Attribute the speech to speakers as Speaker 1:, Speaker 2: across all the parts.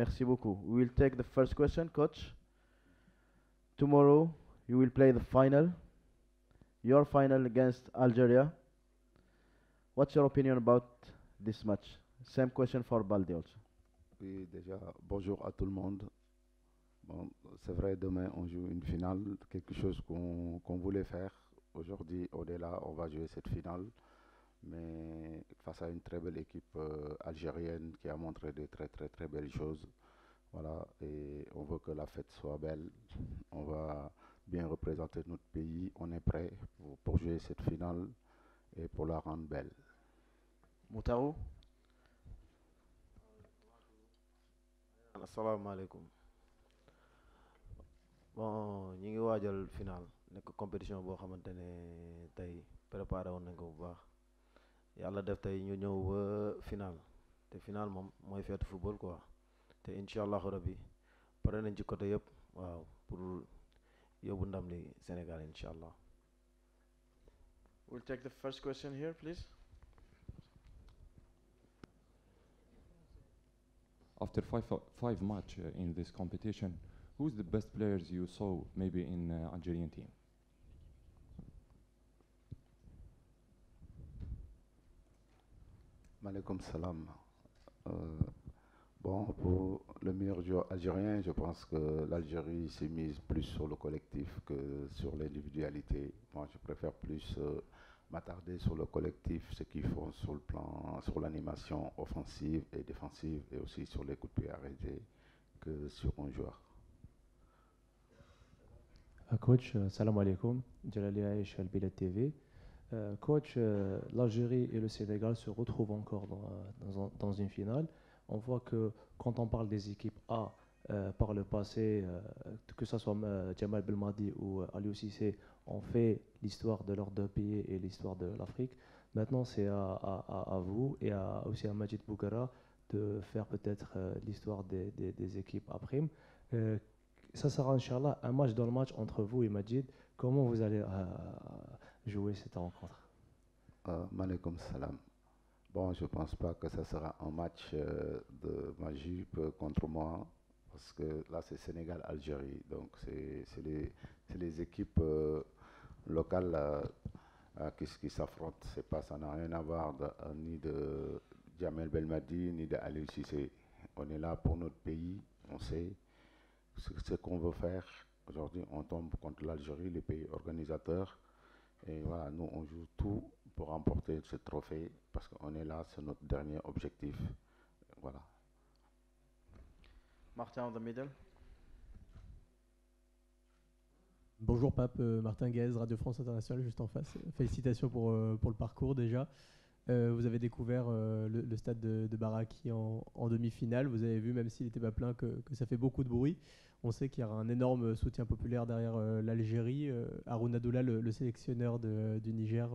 Speaker 1: Merci beaucoup. We will take the first question, coach. Tomorrow you will play the final, your final against Algeria. What's your opinion about this match? Same question for Baldi also.
Speaker 2: Oui, déjà, bonjour à tout le monde. Bon, c'est vrai, demain on joue une finale, quelque chose qu'on voulait faire. Aujourd'hui, on est là, on va jouer cette finale, mais face à une très belle équipe algérienne qui a montré de très très très belles choses. Voilà, et on veut que la fête soit belle. On va bien représenter notre pays. On est prêt pour jouer cette finale et pour la rendre belle.
Speaker 1: Moutaro.
Speaker 3: asalaamaaleykum bon ñi ngi waajal final nekk compétition boo xamante ne tey préparé woon nañ ko bu baax yàlla def tey ñu ñëw ba final te final moom mooy feetu football quoi te incha allahu rabbi pare nañ ci côté yëpp waaw pour yóbbu ndam li Sénégal incha allah.
Speaker 1: We'll take the first question here, please.
Speaker 4: After five match in this competition, who's the best players you saw maybe in Algerian team?
Speaker 2: Malikum salam. Bon, pour le meilleur joueur algérien, je pense que l'Algérie s'est mise plus sur le collectif que sur l'individualité. Moi, je préfère plus m'attarder sur le collectif, ce qu'ils font sur le plan, sur l'animation offensive et défensive, et aussi sur les coups de pied arrêtés, que sur un joueur.
Speaker 5: Coach, salam alaikum, Jalali Aïch Al-Bilad TV. Coach, l'Algérie et le Sénégal se retrouvent encore dans une finale. On voit que quand on parle des équipes A par le passé, que ce soit Jamal Belmadi ou Aliou Cissé, on fait l'histoire de leurs deux pays et l'histoire de l'Afrique. Maintenant, c'est à vous et aussi à Majid Bougara de faire peut-être l'histoire des équipes à prime. Ça sera, Inch'Allah, un match dans le match entre vous et Majid. Comment vous allez jouer cette rencontre?
Speaker 2: Malikum salam. Bon, je ne pense pas que ça sera un match de Majid contre moi, parce que là, c'est Sénégal-Algérie. Donc, c'est les équipes locales qui s'affrontent. Ça n'a rien à voir ni de Jamel Belmadi, ni de Aliou Cissé. On est là pour notre pays, on sait ce qu'on veut faire. Aujourd'hui, on tombe contre l'Algérie, le pays organisateur. Et voilà, nous, on joue tout pour remporter ce trophée parce qu'on est là, c'est notre dernier objectif. Voilà.
Speaker 1: Martin in the middle.
Speaker 6: Bonjour Pape, Martin Guez, Radio France Internationale, juste en face. Félicitations pour le parcours déjà. Vous avez découvert le stade de Baraki en demi-finale. Vous avez vu, même s'il n'était pas plein, que ça fait beaucoup de bruit. On sait qu'il y aura un énorme soutien populaire derrière l'Algérie. Haroun Abdullah, le sélectionneur du Niger,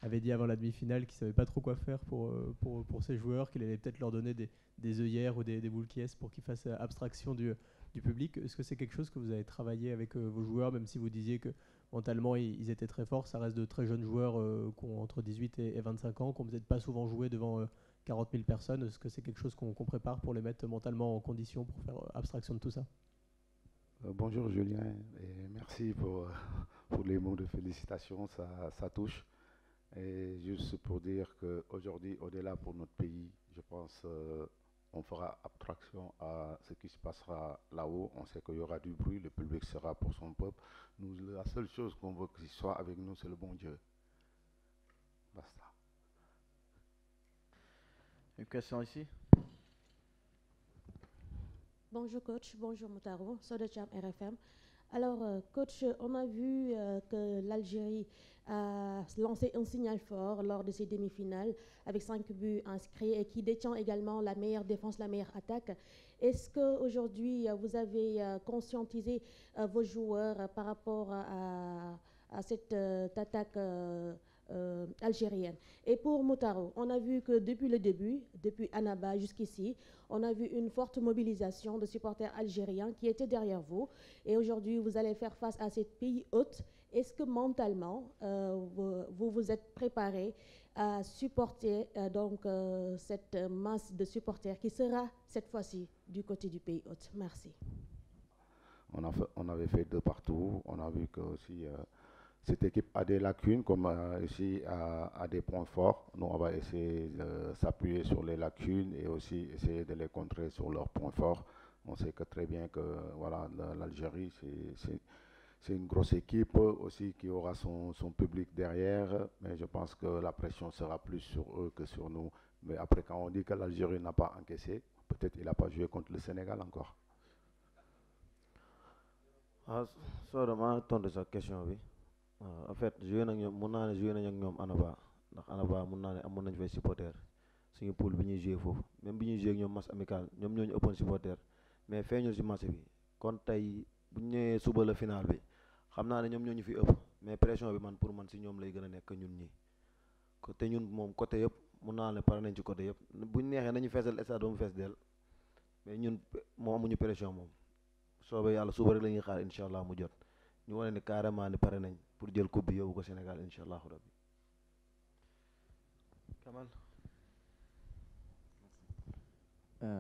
Speaker 6: avait dit avant la demi-finale qu'il ne savait pas trop quoi faire pour ses joueurs, qu'il allait peut-être leur donner des œillères ou des boules qui pour qu'ils fassent abstraction du public. Est-ce que c'est quelque chose que vous avez travaillé avec vos joueurs, même si vous disiez que mentalement ils étaient très forts? Ça reste de très jeunes joueurs qui ont entre 18 et 25 ans, qui n'ont peut-être pas souvent joué devant 40 000 personnes. Est-ce que c'est quelque chose qu'on prépare pour les mettre mentalement en condition pour faire abstraction de tout ça?
Speaker 2: Bonjour Julien, et merci pour les mots de félicitations, ça touche. Et juste pour dire qu'aujourd'hui, on est là pour notre pays. Je pense on fera abstraction à ce qui se passera là-haut. On sait qu'il y aura du bruit, le public sera pour son peuple. Nous, la seule chose qu'on veut qu'il soit avec nous, c'est le bon Dieu. Basta.
Speaker 1: Une question ici.
Speaker 7: Bonjour coach, bonjour Moutaro, Sodecham RFM. Alors coach, on a vu que l'Algérie a lancé un signal fort lors de ses demi-finales avec 5 buts inscrits et qui détient également la meilleure défense, la meilleure attaque. Est-ce qu'aujourd'hui vous avez conscientisé vos joueurs par rapport à cette attaque algérienne? Et pour Moutaro, on a vu que depuis le début, depuis Annaba jusqu'ici, on a vu une forte mobilisation de supporters algériens qui étaient derrière vous. Et aujourd'hui, vous allez faire face à ces pays hôtes. Est-ce que mentalement, vous vous êtes préparé à supporter cette masse de supporters qui sera cette fois-ci du côté du pays hôte? Merci.
Speaker 2: On avait fait 2 partout. On a vu que aussi cette équipe a des lacunes comme aussi a des points forts. Nous, on va essayer de s'appuyer sur les lacunes et aussi essayer de les contrer sur leurs points forts. On sait que très bien que voilà, l'Algérie, c'est une grosse équipe aussi qui aura son public derrière, mais je pense que la pression sera plus sur eux que sur nous. Mais après, quand on dit que l'Algérie n'a pas encaissé, peut-être il n'a pas joué contre le Sénégal encore.
Speaker 3: Soo maa tontu sa question bi en fait joué nañ ñoom mun naa ne joué nañ ak ñoom Annaba ndax Annaba mun naa ne amoon nañ fay supporter suñu poule bi ñuy joué foofu même bi ñuy joué ak ñoom match amical ñoom ñoo ñu ëppoon supporter mais feeñul si match bi kon tey bu ñu ñëwee suba la final bi xam naa ne ñoom ñoo ñu fi ëpp mais pression bi man pour man si ñoom lay gën a nekk ñun ñi te ñun moom côté yëpp mun naa ne pare nañ ci côté yëpp bu ñu neexee nañu feesal stade ba mu fees del mais ñun moom amuñu pression moom. soobee yàlla suba rek la ñuy xaar incha allah mu jot ñu wane ni carrément ni pare nañ pour jël coupe bi yóbbu ko Sénégal incha allahu rabbi. Kamal.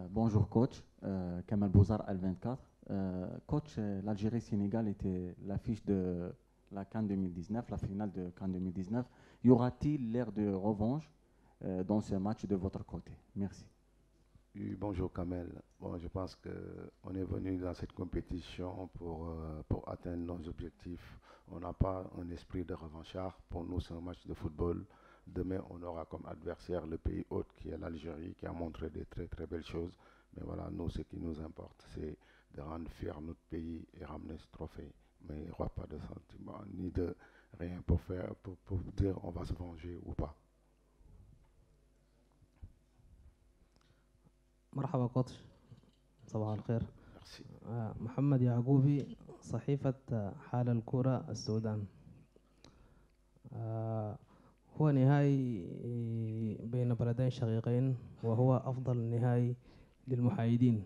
Speaker 8: Bonjour coach, Kamal Bouzar Al24. Coach, l'Algérie-Sénégal était l'affiche de la CAN 2019, la finale de CAN 2019. Y aura-t-il l'air de revanche dans ce match de votre côté? Merci.
Speaker 2: Oui, bonjour Kamel. Bon, je pense qu'on est venu dans cette compétition pour atteindre nos objectifs. On n'a pas un esprit de revanchard. Pour nous, c'est un match de football. Demain, on aura comme adversaire le pays hôte qui est l'Algérie, qui a montré des très très belles choses. Mais voilà, nous, ce qui nous importe, c'est de rendre fier notre pays et ramener ce trophée. Mais il n'y aura pas de sentiment ni de rien pour dire on va se venger ou pas.
Speaker 9: مرحبا كوتش، صباح الخير.
Speaker 2: Merci.
Speaker 9: محمد يعقوبي، صحيفة حال الكرة السودان. هو نهائي بين بلدين شقيقين وهو أفضل نهائي للمحايدين.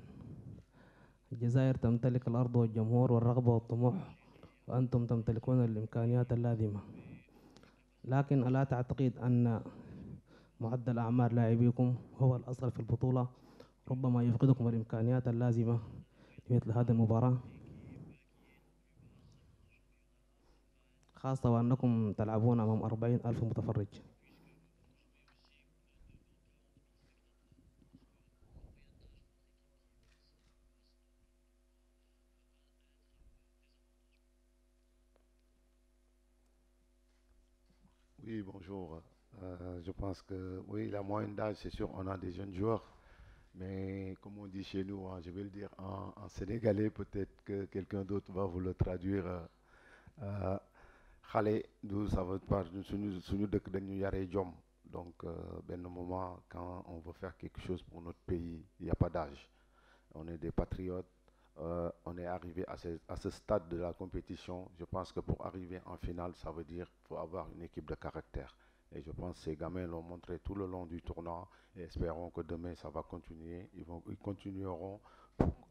Speaker 9: الجزائر تمتلك الأرض والجمهور والرغبة والطموح، وأنتم تمتلكون الإمكانيات اللازمة. لكن ألا تعتقد أن معدل أعمار لاعبيكم هو الأصغر في البطولة ربما يفقدكم الإمكانيات اللازمة لمثل هذه المباراة، خاصة وأنكم تلعبون أمام 40,000 متفرج؟
Speaker 2: Oui, bonjour. Je pense que oui, la moyenne d'âge, c'est sûr, on a des jeunes joueurs. Mais comme on dit chez nous, je vais le dire en sénégalais, peut-être que quelqu'un d'autre va vous le traduire. Xale du ça veut pas suñu dëkk dañu yaree jom. Donc benn moment quand on veut faire quelque chose pour notre pays, il n'y a pas d'âge. On est des patriotes. On est arrivé à ce stade de la compétition. Je pense que pour arriver en finale, ça veut dire qu'il faut avoir une équipe de caractère. Et je pense que ces gamins l'ont montré tout le long du tournoi. Et espérons que demain, ça va continuer. Ils continueront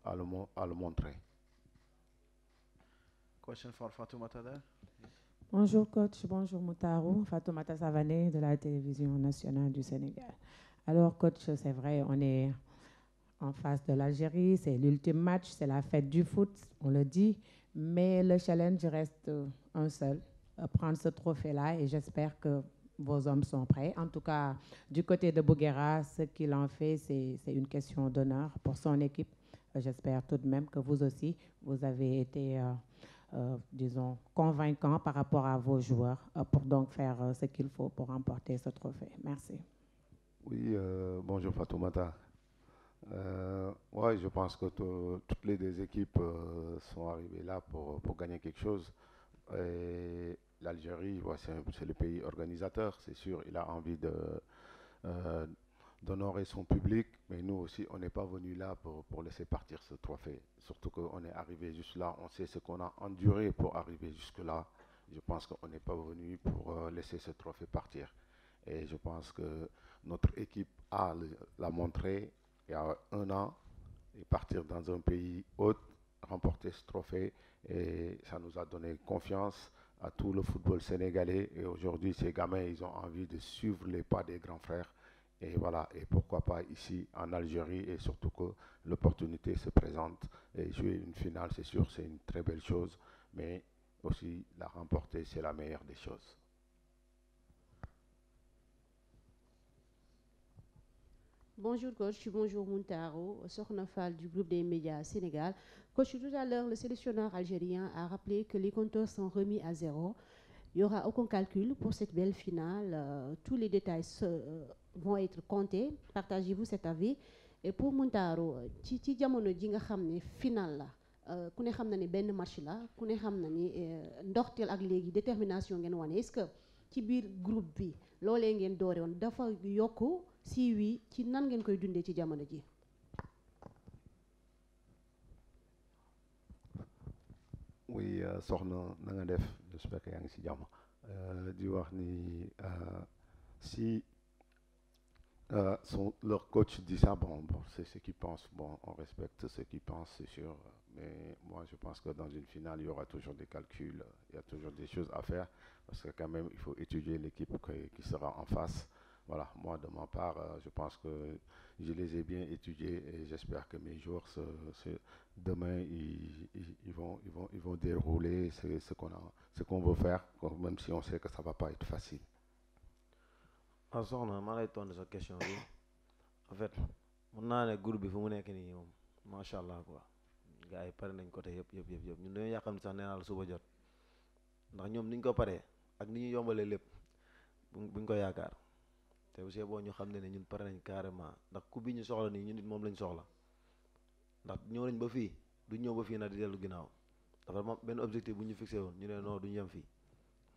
Speaker 2: à le montrer.
Speaker 1: Question for Fatoumata there.
Speaker 10: Bonjour coach, bonjour Moutaro, Fatoumata Savané de la télévision nationale du Sénégal. Alors coach, c'est vrai, on est en face de l'Algérie, c'est l'ultime match, c'est la fête du foot, on le dit, mais le challenge reste un seul, prendre ce trophée-là, et j'espère que vos hommes sont prêts. En tout cas, du côté de Bouguera, ce qu'il en fait, c'est une question d'honneur pour son équipe. J'espère tout de même que vous aussi, vous avez été, disons, convaincant par rapport à vos joueurs pour donc faire ce qu'il faut pour remporter ce trophée. Merci.
Speaker 2: Oui, bonjour Fatoumata. Ouais, je pense que toutes les deux équipes sont arrivées là pour gagner quelque chose. Et l'Algérie, ouais, c'est le pays organisateur, c'est sûr, il a envie d'honorer son public, mais nous aussi, on n'est pas venu là pour laisser partir ce trophée. Surtout qu'on est arrivé juste là, on sait ce qu'on a enduré pour arriver jusque-là. Je pense qu'on n'est pas venu pour laisser ce trophée partir. Et je pense que notre équipe l'a montré il y a un an, et partir dans un pays hôte, remporter ce trophée, et ça nous a donné confiance à tout le football sénégalais. Et aujourd'hui, ces gamins, ils ont envie de suivre les pas des grands frères. Et voilà, et pourquoi pas ici en Algérie, et surtout que l'opportunité se présente. Et jouer une finale, c'est sûr, c'est une très belle chose, mais aussi la remporter, c'est la meilleure des choses.
Speaker 7: Bonjour coach, bonjour Muntaro, Sokhna Fall du groupe des médias Sénégal. Coach, tout à l'heure, le sélectionneur algérien a rappelé que les compteurs sont remis à zéro. Il n'y aura aucun calcul pour cette belle finale. Tous les détails vont être comptés. Partagez-vous cet avis. Et pour Muntaro, ci jamono ji nga xamné finale la ku ne xam na ni benn match la ku ne xam na ni ndorteel ak léegi détermination ngeen wane. Est-ce que ci biir groupe bi loolee ngeen doore woon dafa yokku si oui ci nan ngeen koy dundee ci jamono ji?
Speaker 2: Oui, soxna na nga def, j'espère que yaa ngi ci jàmm. Di wax ni si leur coach dit ça, bon, c'est ce qu'ils pensent. Bon, on respecte ce qu'ils pensent, c'est sûr. Mais moi, je pense que dans une finale, il y aura toujours des calculs, il y a toujours des choses à faire. Parce que quand même, il faut étudier l'équipe qui sera en face. Voilà, moi, de ma part, je pense que je les ai bien étudiés et j'espère que mes joueurs, demain, ils vont dérouler ce qu'on veut faire, même si on sait que ça ne va pas être facile.
Speaker 3: soxna maa lay tontu sa question bi en fait mën naa ne groupe bi fu mu nekk nii moom macha allah quoi gars yi pare nañ côté yëpp ñun dañoo yàqam sax nee naa la suba jot ndax ñoom niñ ko paree ak ni ñu yombalee lépp buñ ko yaakaar te aussi boo ñu xam ne ñun pare nañ carrément ndax ku bi ñu soxla nii ñun nit moom lañ soxla ndax ñëw nañ ba fii du ñëw ba fii nag di dellu ginnaaw dafa moom benn objectif bu ñu fixé woon ñu ne non duñu yem fii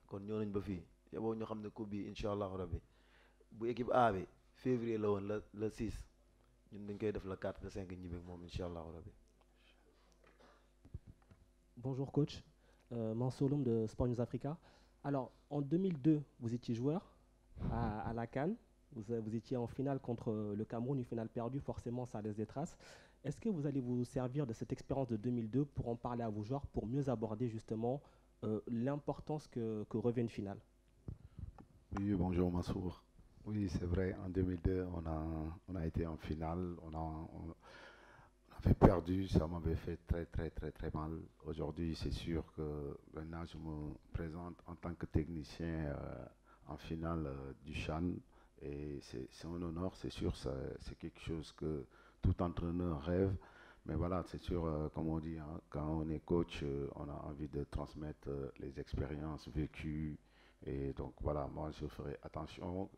Speaker 3: kon ñëw nañ ba fii te boo ñu xam ne ku bi incha allahu rabbi bu équipe A bi février la woon le 6 ñun dañ koy def le 4 le 5 ñibbi ak moom incha allahu rabbi.
Speaker 11: Bonjour coach, Mansour Loum de Sport News Africa. Alors en 2002, vous étiez joueur à la CAN, vous étiez en finale contre le Cameroun, une finale perdue, forcément ça laisse des traces. Est-ce que vous allez vous servir de cette expérience de 2002 pour en parler à vos joueurs, pour mieux aborder justement l'importance que revêt une finale?
Speaker 2: Oui, bonjour Mansour. Oui, c'est vrai, en 2002, on a été en finale, on avait perdu, ça m'avait fait très mal. Aujourd'hui, c'est sûr que maintenant, je me présente en tant que technicien en finale du CHAN et c'est un honneur, c'est sûr, c'est quelque chose que tout entraîneur rêve. Mais voilà, c'est sûr, comme on dit, hein, quand on est coach, on a envie de transmettre les expériences vécues. Et donc voilà, moi je ferai attention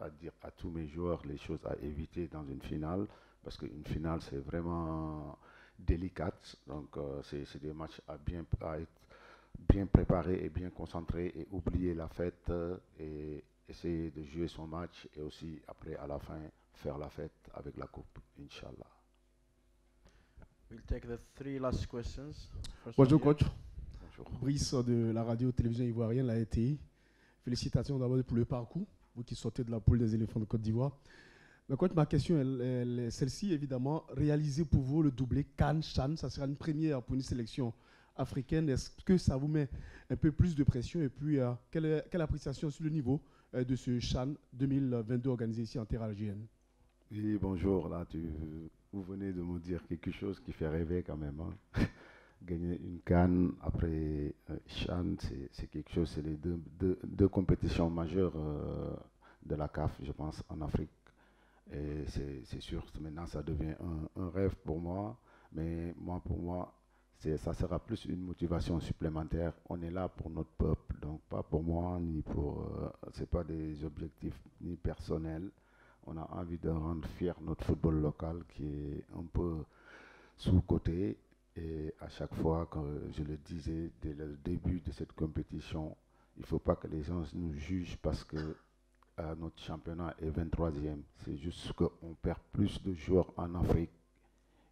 Speaker 2: à dire à tous mes joueurs les choses à éviter dans une finale, parce qu'une finale c'est vraiment délicate, donc c'est des matchs à être bien préparés et bien concentrés et oublier la fête et essayer de jouer son match et aussi après à la fin faire la fête avec la coupe, Inch'Allah.
Speaker 1: We'll take the three last questions.
Speaker 12: Bonjour coach.
Speaker 2: Bonjour.
Speaker 12: Brice de la radio-télévision ivoirienne, la RTI. Félicitations d'abord pour le parcours, vous qui sortez de la poule des éléphants de Côte d'Ivoire. Mais coach, ma question est celle-ci, évidemment. Réaliser pour vous le doublé CAN-CHAN, ça sera une première pour une sélection africaine. Est-ce que ça vous met un peu plus de pression? Et puis, quelle appréciation sur le niveau de ce CHAN 2022 organisé ici en terre algérienne?
Speaker 2: Oui, bonjour. Là, vous venez de me dire quelque chose qui fait rêver quand même. Hein. Gagner une CAN après CHAN, c'est quelque chose, c'est les deux compétitions majeures de la CAF, je pense, en Afrique. Et c'est sûr, maintenant ça devient un rêve pour moi, mais pour moi, ça sera plus une motivation supplémentaire. On est là pour notre peuple, donc pas pour moi, ni pour... c'est pas des objectifs ni personnels. On a envie de rendre fier notre football local qui est un peu sous-coté. Et à chaque fois, quand je le disais dès le début de cette compétition, il ne faut pas que les gens nous jugent parce que notre championnat est 23e. C'est juste qu'on perd plus de joueurs en Afrique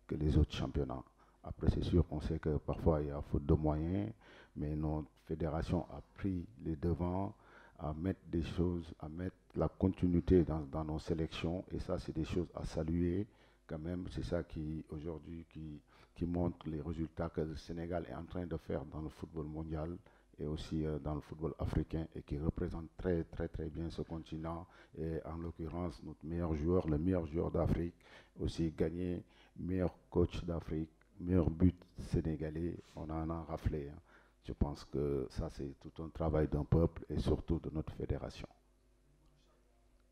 Speaker 2: que les autres championnats. Après, c'est sûr qu'on sait que parfois il y a faute de moyens, mais notre fédération a pris les devants à mettre des choses, à mettre la continuité dans nos sélections. Et ça, c'est des choses à saluer quand même. C'est ça qui, aujourd'hui, qui montre les résultats que le Sénégal est en train de faire dans le football mondial. et aussi dans le football africain et qui représente très très très bien ce continent. Et en l'occurrence, notre meilleur joueur, le meilleur joueur d'Afrique, aussi gagné meilleur coach d'Afrique, meilleur but sénégalais, on en a raflé. Hein. Je pense que ça c'est tout un travail d'un peuple et surtout de notre fédération.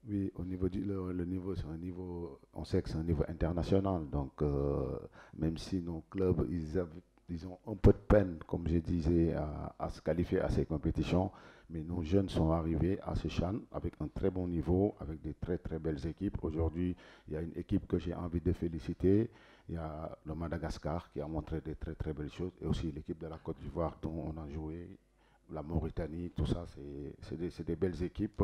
Speaker 2: Oui, au niveau le niveau, c'est un niveau, on sait que c'est un niveau international, donc même si nos clubs, ils ont un peu de peine, comme je disais, à se qualifier à ces compétitions, mais nos jeunes sont arrivés à ce CHAN avec un très bon niveau, avec des très très belles équipes. Aujourd'hui, il y a une équipe que j'ai envie de féliciter, il y a le Madagascar qui a montré des très très belles choses, et aussi l'équipe de la Côte d'Ivoire dont on a joué, la Mauritanie, tout ça, c'est des belles équipes.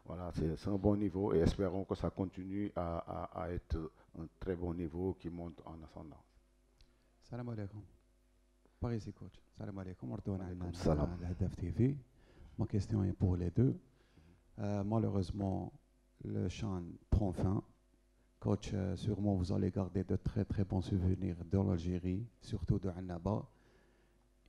Speaker 2: Voilà, c'est un bon niveau et espérons que ça continue à être un très bon niveau qui monte en ascendant.
Speaker 13: Salam alaikum. Paris, c'est coach. Salam alaikum.
Speaker 2: Salam.
Speaker 13: L'Hadaf TV. Ma question est pour les deux. Malheureusement, le CHAN prend fin. Coach, sûrement vous allez garder de très très bons souvenirs de l'Algérie, surtout de Annaba,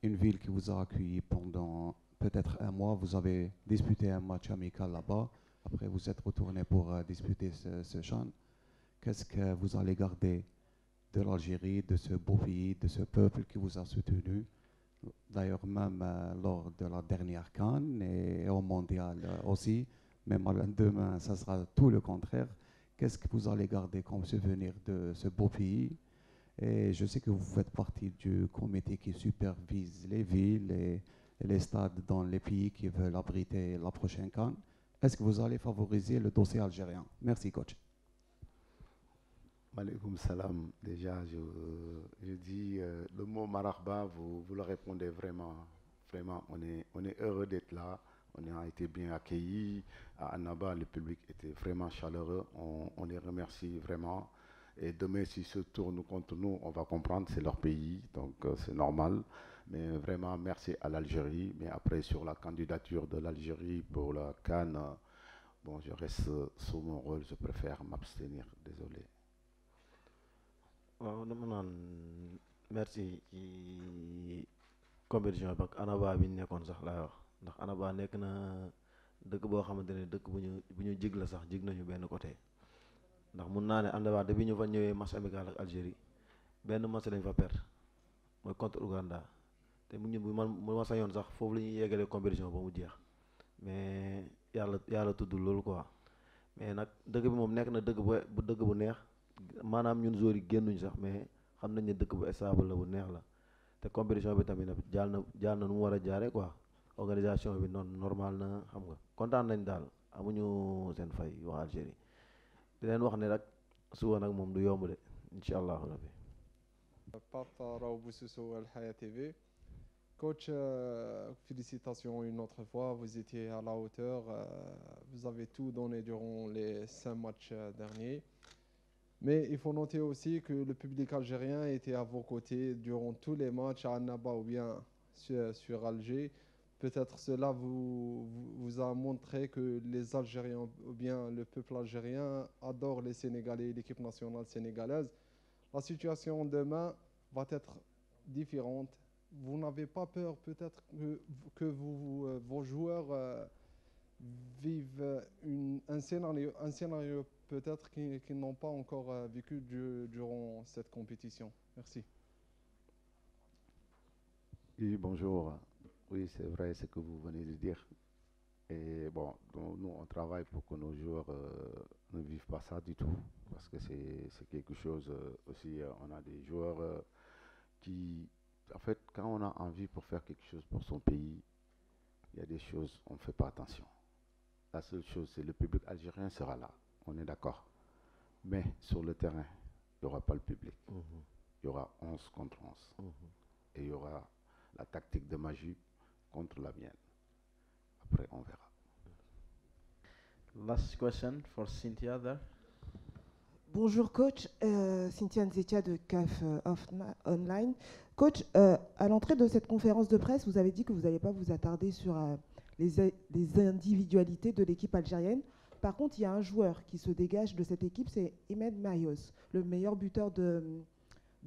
Speaker 13: une ville qui vous a accueilli pendant peut-être un mois. Vous avez disputé un match amical là-bas. Après, vous êtes retourné pour disputer ce CHAN. Qu'est-ce que vous allez garder de l'Algérie, de ce beau pays, de ce peuple qui vous a soutenu? D'ailleurs, même lors de la dernière CAN et au mondial aussi, même demain, ça sera tout le contraire. Qu'est-ce que vous allez garder comme souvenir de ce beau pays? Et je sais que vous faites partie du comité qui supervise les villes et les stades dans les pays qui veulent abriter la prochaine CAN. Est-ce que vous allez favoriser le dossier algérien? Merci, coach.
Speaker 2: Malikum salam. Déjà, je dis le mot marahba, vous le répondez vraiment. Vraiment, on est heureux d'être là. On a été bien accueillis. À Annaba, le public était vraiment chaleureux. On les remercie vraiment. Et demain, s'ils se tournent contre nous, on va comprendre, c'est leur pays, donc c'est normal. Mais vraiment, merci à l'Algérie. Mais après, sur la candidature de l'Algérie pour la CAN, bon, je reste sous mon rôle, je préfère m'abstenir, désolé.
Speaker 3: waaw dama naan merci ci compétition bi ak Annaba bi ñu nekkoon sax laay wax ndax Annaba nekk na dëkk boo xamante ne dëkk bu ñu jig la sax jig nañu benn côté ndax mun naa ne Annaba depuis ñu fa ñëwee match amical ak Algérie benn match lañ fa perdre mooy contre Ouganda te mu ñun bu ma sañoon sax foofu la ñuy yeggalee compétition ba mu jeex mais yàlla tudd loolu quoi mais nag dëkk bi moom nekk na dëkk bu neex. maanaam ñun joueurs yi génnuñ sax mais xam nañ ne dëkk bu stable la bu neex la te compétition bi tamit jaal na nu mu war a jaaree quoi organisation bi noonu normal na xam nga kontaan nañ daal amuñu seen fay waa Algérie di leen wax ne rek suba nag moom du yomb de incha allahu rabbi.
Speaker 14: Pape Raoult Boussoussou, Al Hayat TV. Coach, félicitations une autre fois, vous étiez à la hauteur, vous avez tout donné durant les 5 matchs derniers. Mais il faut noter aussi que le public algérien était à vos côtés durant tous les matchs à Annaba ou bien sur Alger. Peut-être cela vous a montré que les Algériens ou bien le peuple algérien adore les Sénégalais et l'équipe nationale sénégalaise. La situation demain va être différente. Vous n'avez pas peur peut-être que vos joueurs vivent un scénario peut-être qu'ils n'ont pas encore vécu durant cette compétition. Merci.
Speaker 2: Oui, bonjour. Oui, c'est vrai ce que vous venez de dire. Et bon, donc, nous, on travaille pour que nos joueurs ne vivent pas ça du tout. Parce que c'est quelque chose aussi, on a des joueurs qui, en fait, quand on a envie pour faire quelque chose pour son pays, il y a des choses, on ne fait pas attention. La seule chose, c'est le public algérien sera là. On est d'accord. Mais sur le terrain, il n'y aura pas le public. Il y aura 11 contre 11. Et il y aura la tactique de Magie contre la mienne. Après, on verra.
Speaker 1: Last question for Cynthia there.
Speaker 15: Bonjour coach, Cynthia Nzetia de CAF Online. Coach, à l'entrée de cette conférence de presse, vous avez dit que vous n'allez pas vous attarder sur les individualités de l'équipe algérienne. Par contre, il y a un joueur qui se dégage de cette équipe, c'est Imed Mayos, le meilleur buteur de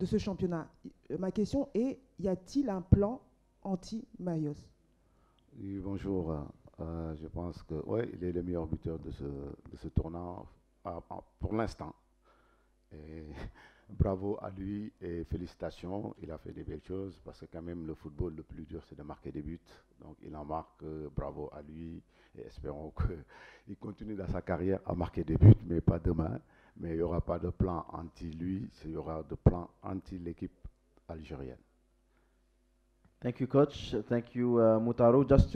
Speaker 15: ce championnat. Ma question est, y a-t-il un plan anti-Mayos?
Speaker 2: Oui, bonjour. Je pense que ouais, il est le meilleur buteur de ce tournoi pour l'instant. Et bravo à lui et félicitations. Il a fait des belles choses parce que quand même le football le plus dur c'est de marquer des buts. Donc il en marque. Bravo à lui et espérons qu'il continue dans sa carrière à marquer des buts, mais pas demain. Mais il n'y aura pas de plan anti-lui, il y aura de plan anti-l'équipe algérienne.
Speaker 1: Thank you, coach. Thank you, Moutaro. Just